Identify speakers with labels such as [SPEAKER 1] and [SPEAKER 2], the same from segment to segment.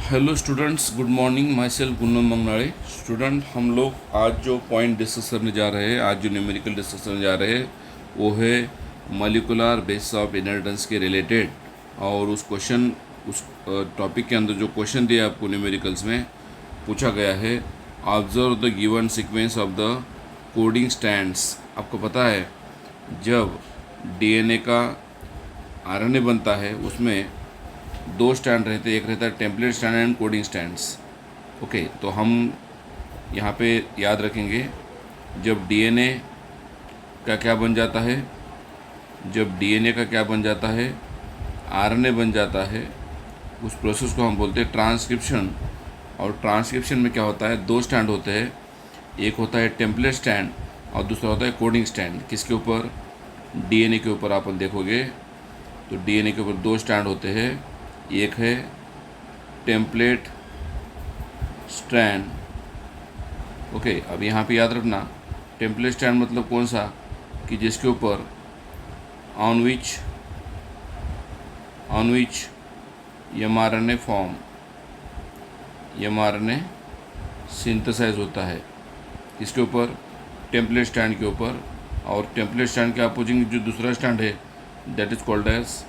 [SPEAKER 1] Hello students, good morning. Myself Gunnam Mangnade. Student, हम लोग आज जो पॉइंट डिस्कस करने जा रहे हैं, आज जो न्यूमेरिकल डिस्कस करने जा रहे हैं वो है मॉलिक्यूलर बेसिस ऑफ इनहेरिटेंस के रिलेटेड। और उस टॉपिक के अंदर जो क्वेश्चन दिया आपको न्यूमेरिकल्स में पूछा गया है, observe the given sequence of the coding stands. आपको पता है जब डीएनए का आरएनए बनता है उसमें दो स्टैंड रहते हैं, एक रहता है template stand and coding stands. Okay, तो हम यहाँ पे याद रखेंगे जब डीएनए का क्या बन जाता है, जब डीएनए का क्या बन जाता है, आरएनए बन जाता है, उस प्रोसेस को हम बोलते हैं ट्रांसक्रिप्शन। और ट्रांसक्रिप्शन में क्या होता है, दो स्टैंड होते हैं, एक होता है टेम्पलेट स्टैंड और दूसरा होता है कोडिंग स्टैंड। किसके ऊपर? डीएनए के ऊपर। आप देखोगे तो डीएनए के ऊपर दो स्टैंड होते हैं, एक है टेम्पलेट स्टैंड। ओके, अब यहाँ पे याद रखना टेम्पलेट स्टैंड मतलब कौन सा, कि जिसके ऊपर on which mRNA form, mRNA synthesize होता है। इसके ऊपर? टेम्पलेट स्टैंड के ऊपर। और टेम्पलेट स्टैंड के अपोजिंग जो दूसरा स्टैंड है that is called as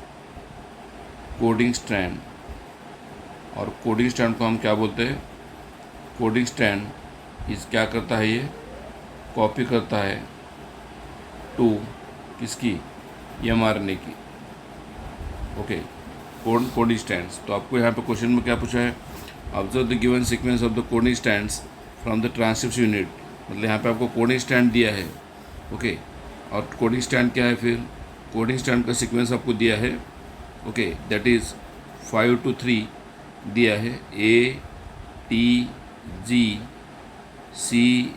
[SPEAKER 1] coding stand. और कोडिंग स्टैंड को हम क्या बोलते हैं? कोडिंग स्टैंड इस क्या करता है, ये कॉपी करता है टू किसकी? एमआरएनए की। Okay, coding stands. तो आपको यहाँ पे क्वेश्चन में क्या पूछा है, observe the given sequence of the coding stands from the transcription unit. मतलब यहाँ पे आपको कोडिंग स्टैंड दिया है। ओके, और कोडिंग स्टैंड क्या है, फिर कोडिंग स्टैंड का सीक्वेंस आपको दिया है। ओके, दैट इज़ 5 to 3 दिया है, A T G C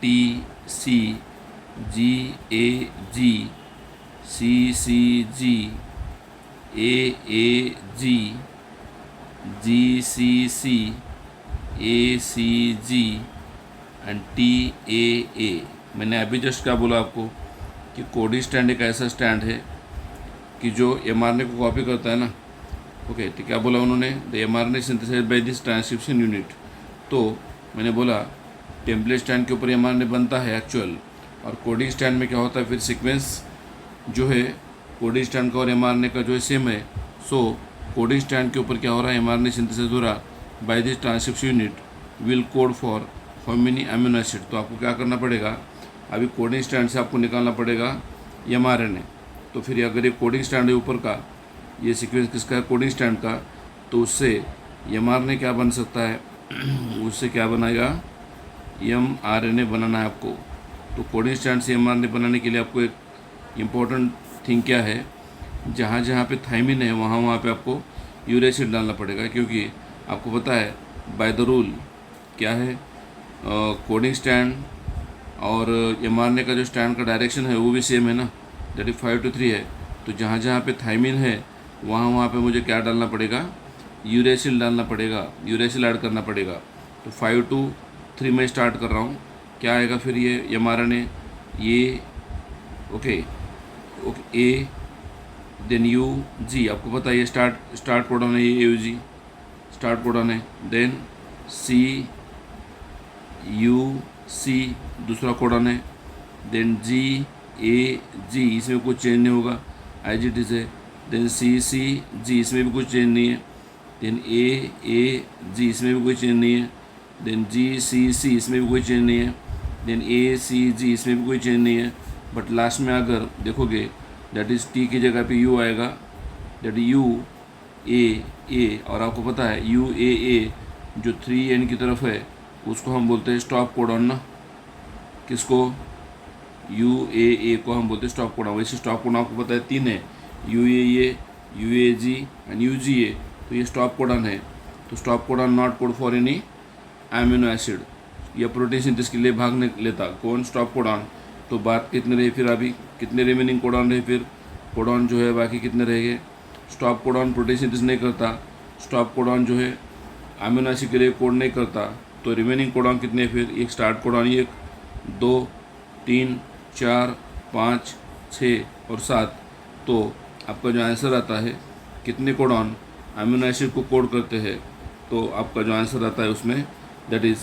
[SPEAKER 1] T C G A G C C G A G G C C A C G and T A. मैंने अभी जस्ट क्या बोला आपको कि कोडिंग स्टैंड एक ऐसा स्टैंड है कि जो एमआरएनए को कॉपी करता है ना। ओके, तो क्या बोला उन्होंने, the mRNA synthesize by this transcription unit. तो मैंने बोला टेम्पलेट स्टैंड के ऊपर एमआरएनए बनता है एक्चुअल, और कोडिंग स्टैंड में क्या होता है, फिर सीक्वेंस जो है कोडिंग स्टैंड का और एमआरएनए का जो है सेम है। सो कोडिंग स्टैंड के ऊपर क्या हो रहा है, एमआरएनए सिंथेसाइज हो रहा by this transcription unit will code for how many amino acid. तो आपको क्या करना पड़ेगा, अभी कोडिंग स्टैंड से आपको निकालना पड़ेगा एमआरएनए। तो फिर अगर ये कोडिंग स्टैंड है ऊपर का, ये सीक्वेंस किसका है, कोडिंग स्टैंड का, तो उससे एमआरएनए क्या बन सकता है उससे क्या बनाएगा, एमआरएनए बनाना है आपको। तो कोडिंग स्टैंड से एमआरएनए बनाने के लिए आपको एक इम्पोर्टेंट थिंग क्या है, जहाँ जहाँ पे थाइमिन है वहाँ वहाँ पे आपको यूरिक एसिड डालना पड़ेगा, क्योंकि आपको पता है बाय द रूल क्या है, कोडिंग स्टैंड और एमआरएनए का जो स्टैंड का डायरेक्शन है वो भी सेम है ना, दैट इज 5 to 3 है। तो जहाँ जहाँ पे थाइमिन है वहाँ वहाँ पे मुझे क्या डालना पड़ेगा, यूरेसिल डालना पड़ेगा, यूरेसिल ऐड करना पड़ेगा। तो 5 to 3 में स्टार्ट कर रहा हूँ, क्या आएगा फिर ये एमआरएनए, ये ओके ए देन यू जी। आपको पता है ये स्टार्ट कोडॉन है, ये यू जी स्टार्ट कोडॉन है। देन सी यू सी दूसरा कोडॉन है। देन जी ए जी, इसमें कुछ चेंज नहीं होगा, एज इट इज़ है। देन सी सी जी, इसमें भी कुछ चेंज नहीं है। देन ए जी, इसमें भी कोई चेंज नहीं है। देन जी सी सी, इसमें भी कोई चेंज नहीं है। देन ए सी जी, इसमें भी कोई चेंज नहीं है। बट लास्ट में अगर देखोगे दैट इज़ टी की जगह पे यू आएगा, दैट यू ए। और आपको पता है यू ए जो 3n की तरफ है उसको हम बोलते हैं स्टॉप कोडॉन ना। किसको? यू ए को हम बोलते हैं स्टॉप कोडॉन। वैसे स्टॉप कोडॉन आपको पता है 3 है, U A G and U G A. तो ये स्टॉप कोडॉन है। तो stop codon not code for any amino acid, या प्रोटीन सिंथेसिस के लिए भाग नहीं लेता। कौन? Stop codon. तो बात कितने रहे फिर, अभी कितने रिमेनिंग कोडॉन रहे, फिर कोडॉन जो है बाकी कितने रह गए। स्टॉप कोडॉन प्रोटीन सिंथेसिस नहीं करता, स्टॉप कोडॉन जो है एमिनो एसिड के लिए कोड नहीं करता। तो रिमेनिंग कोडॉन कितने फिर, एक स्टार्ट कोडॉन, 1 2 3 4 5 6 और 7। तो आपका जो आंसर आता है कितने कोडॉन अमीनो एसिड को कोड करते हैं, तो आपका जो आंसर आता है उसमें that is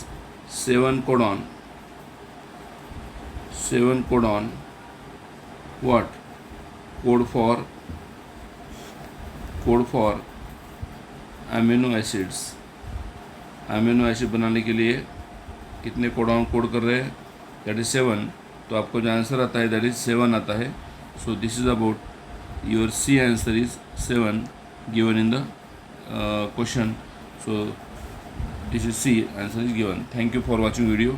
[SPEAKER 1] 7 codon what code for amino acid बनाने के लिए कितने कोडॉन कोड कर रहे हैं, दैट इज 7। तो आपको जो आंसर आता है दैट इज 7 आता है। So this is about your C answer is 7 given in the question. So this is C, answer is given. Thank you for watching video.